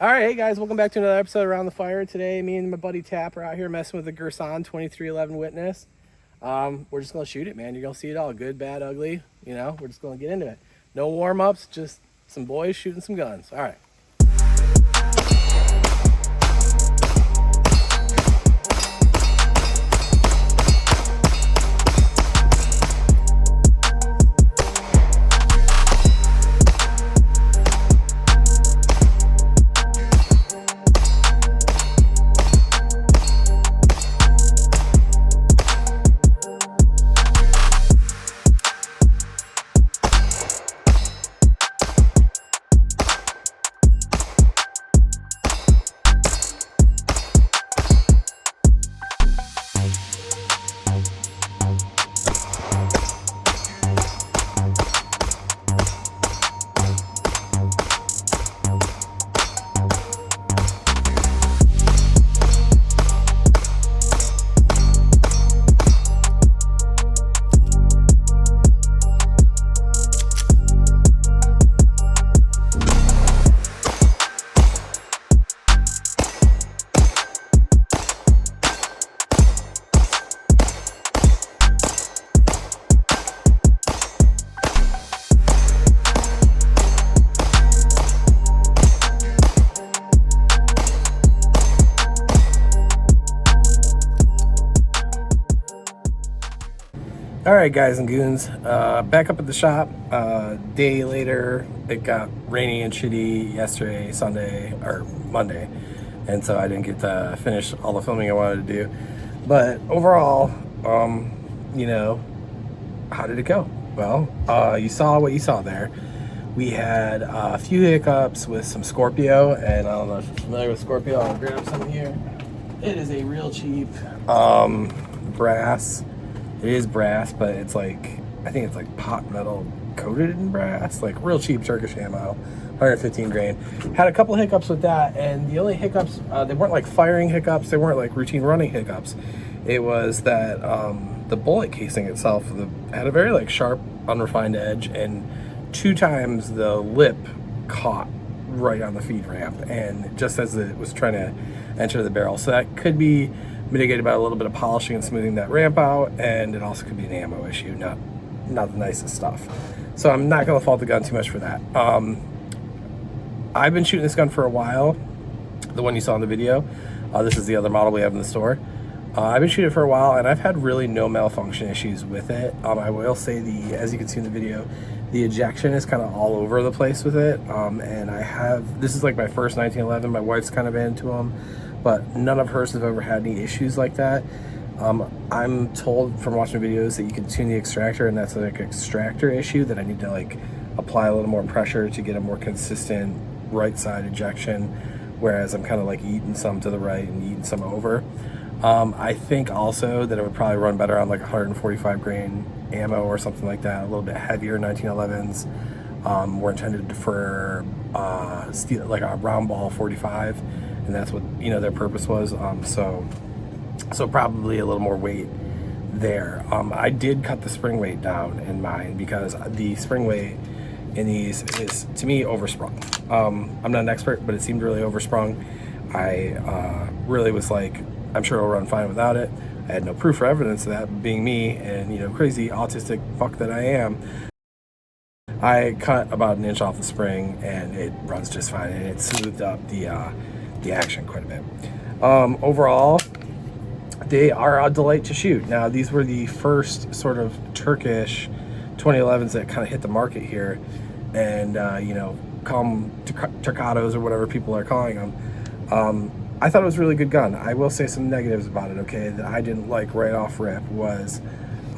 All right, hey guys, welcome back to another episode Around the Fire. Today, me and my buddy Tap are out here messing with the Girsan 2311 Witness. We're just gonna shoot it, man. You're gonna see it all, good, bad, ugly. You know, we're just gonna get into it. No warm ups, just some boys shooting some guns. All right. All right, guys and goons, back up at the shop. Day later, it got rainy and shitty yesterday, Sunday, or Monday, and so I didn't get to finish all the filming I wanted to do. But overall, you know, how did it go? Well, you saw what you saw there. We had a few hiccups with some Scorpio, and I don't know if you're familiar with Scorpio. I'll grab some here. It is a real cheap brass. It is brass, but it's like, I think it's like pot metal coated in brass, like real cheap Turkish ammo, 115 grain. Had a couple hiccups with that, and the only hiccups, they weren't like firing hiccups, they weren't like routine running hiccups. It was that the bullet casing itself had a very like sharp, unrefined edge, and 2 times the lip caught right on the feed ramp, and just as it was trying to enter the barrel. So that could be mitigated by a little bit of polishing and smoothing that ramp out, and it also could be an ammo issue, not the nicest stuff. So I'm not going to fault the gun too much for that. I've been shooting this gun for a while, the one you saw in the video. This is the other model we have in the store. I've been shooting it for a while, and I've had really no malfunction issues with it. I will say, as you can see in the video, the ejection is kind of all over the place with it, and this is like my first 1911. My wife's kind of into them, but none of hers have ever had any issues like that. I'm told from watching videos that you can tune the extractor, and that's like an extractor issue, that I need to like apply a little more pressure to get a more consistent right side ejection, whereas I'm kind of like eating some to the right and eating some over. I think also that it would probably run better on like 145 grain ammo or something like that, a little bit heavier 1911s. Were intended for steel, like a round ball 45, and that's what, you know, their purpose was. So probably a little more weight there. I did cut the spring weight down in mine because the spring weight in these is, to me, oversprung. I'm not an expert, but it seemed really oversprung. I really was like, I'm sure it'll run fine without it. I had no proof or evidence of that, being me and, you know, crazy autistic fuck that I am. I cut about 1 inch off the spring, and it runs just fine, and it smoothed up the action quite a bit. Overall, they are a delight to shoot. Now, these were the first sort of Turkish 2011s that kind of hit the market here, and you know, call them Turcados or whatever people are calling them. I thought it was a really good gun. I will say some negatives about it, okay, that I didn't like right off rip was,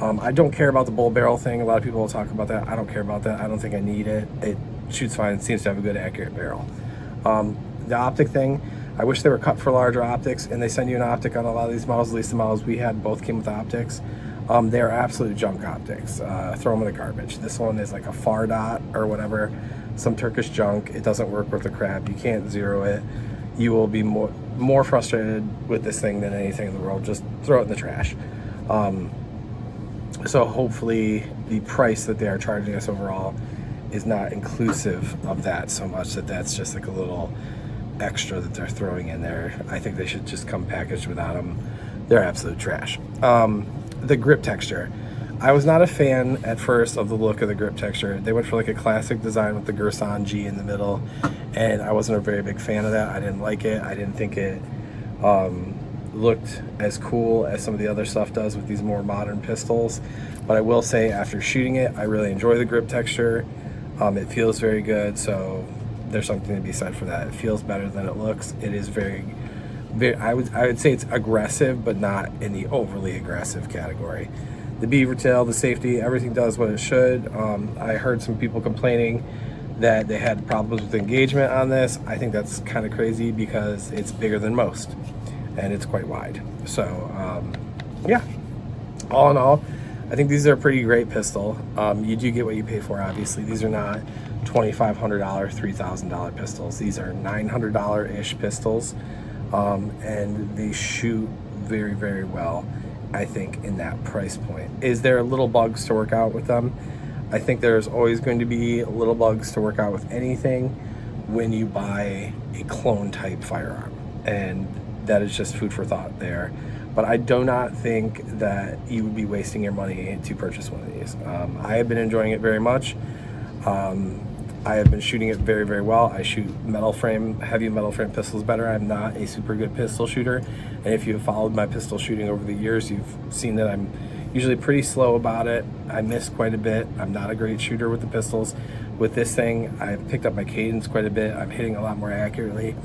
I don't care about the bull barrel thing. A lot of people will talk about that. I don't care about that. I don't think I need it. It shoots fine. It seems to have a good, accurate barrel. The optic thing, I wish they were cut for larger optics, and they send you an optic on a lot of these models. At least the models we had both came with optics. They are absolute junk optics. Throw them in the garbage. This one is like a far dot or whatever, some Turkish junk. It doesn't work worth a crap. You can't zero it. You will be more frustrated with this thing than anything in the world. Just throw it in the trash. So hopefully the price that they are charging us overall is not inclusive of that so much that that's just like a little extra that they're throwing in there. I think they should just come packaged without them. They're absolute trash. The grip texture. I was not a fan at first of the look of the grip texture. They went for like a classic design with the Girsan G in the middle, and I wasn't a very big fan of that. I didn't like it. I didn't think it looked as cool as some of the other stuff does with these more modern pistols. But I will say, after shooting it, I really enjoy the grip texture. It feels very good, so there's something to be said for that. It feels better than it looks. It is very, I would say it's aggressive, but not in the overly aggressive category. The beaver tail, the safety, everything does what it should. I heard some people complaining that they had problems with engagement on this. I think that's kind of crazy because it's bigger than most and it's quite wide. So yeah, all in all, I think these are a pretty great pistol. You do get what you pay for, obviously. These are not $2,500, $3,000 pistols. These are $900-ish pistols, and they shoot very, very well, I think, in that price point. Is there little bugs to work out with them? I think there's always going to be little bugs to work out with anything when you buy a clone type firearm, and that is just food for thought there. But I do not think that you would be wasting your money to purchase one of these. I have been enjoying it very much. I have been shooting it very, very well. I shoot heavy metal frame pistols better. I'm not a super good pistol shooter. And if you have followed my pistol shooting over the years, you've seen that I'm usually pretty slow about it. I miss quite a bit. I'm not a great shooter with the pistols. With this thing, I've picked up my cadence quite a bit. I'm hitting a lot more accurately.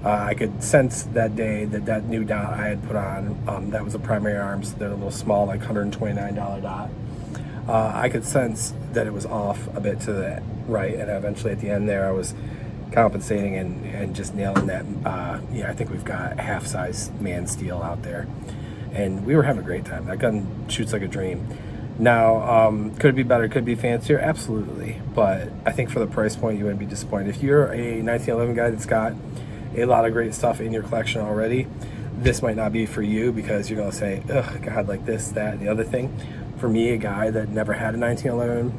I could sense that day that new dot I had put on, that was a Primary Arms. They're a little small, like $129 dot. I could sense that it was off a bit to the right, and eventually at the end there I was compensating and just nailing that. Yeah, I think we've got half-size man steel out there, and we were having a great time. That gun shoots like a dream. Now, could it be better? Could it be fancier? Absolutely. But I think for the price point, you wouldn't be disappointed. If you're a 1911 guy that's got a lot of great stuff in your collection already, this might not be for you, because you're going to say, ugh, God, like this, that, and the other thing. For me, a guy that never had a 1911,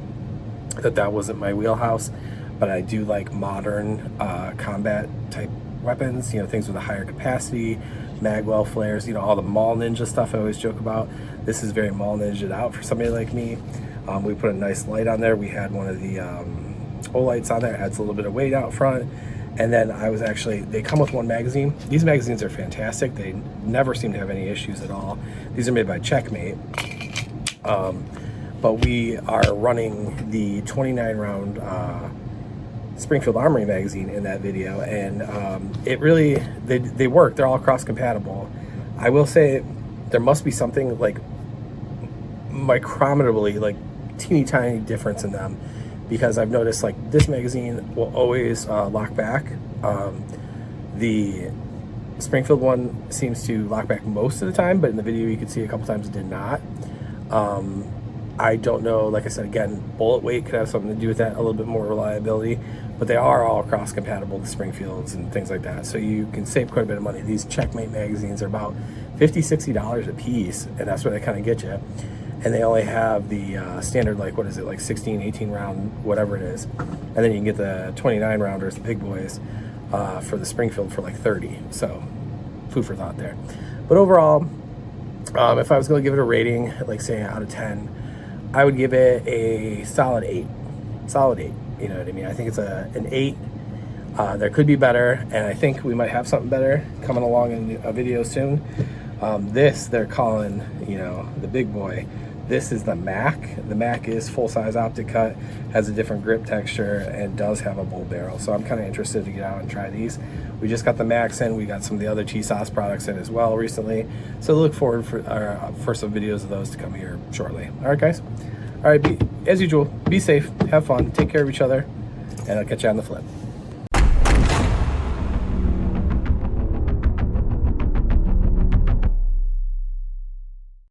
that wasn't my wheelhouse, but I do like modern combat type weapons, you know, things with a higher capacity, magwell flares, you know, all the mall ninja stuff I always joke about. This is very mall ninja'd out for somebody like me. We put a nice light on there. We had one of the O-lights on there, adds a little bit of weight out front. And then they come with one magazine. These magazines are fantastic. They never seem to have any issues at all. These are made by Checkmate. But we are running the 29 round Springfield Armory magazine in that video, and it really, they work. They're all cross compatible. I will say there must be something like micrometerly, like teeny tiny difference in them, because I've noticed like this magazine will always lock back. The Springfield one seems to lock back most of the time, but in the video you could see a couple times it did not. I don't know, like I said, again, bullet weight could have something to do with that, a little bit more reliability, but they are all cross compatible, the Springfields and things like that, so you can save quite a bit of money. These Checkmate magazines are about $50-$60 a piece, and that's where they kind of get you. And they only have the standard, like, what is it, like 16, 18 round, whatever it is. And then you can get the 29 rounders, the big boys, for the Springfield for like 30. So food for thought there. But overall, if I was going to give it a rating, like say out of 10, I would give it a solid 8. Solid 8. You know what I mean? I think it's an 8. There could be better, and I think we might have something better coming along in a video soon. This they're calling, you know, the big boy. This is the Mac. The Mac is full-size optic cut, has a different grip texture, and does have a bull barrel. So I'm kind of interested to get out and try these. We just got the Macs in. We got some of the other T-Sauce products in as well recently. So look forward for some videos of those to come here shortly. All right, guys. All right, as usual, be safe, have fun, take care of each other, and I'll catch you on the flip.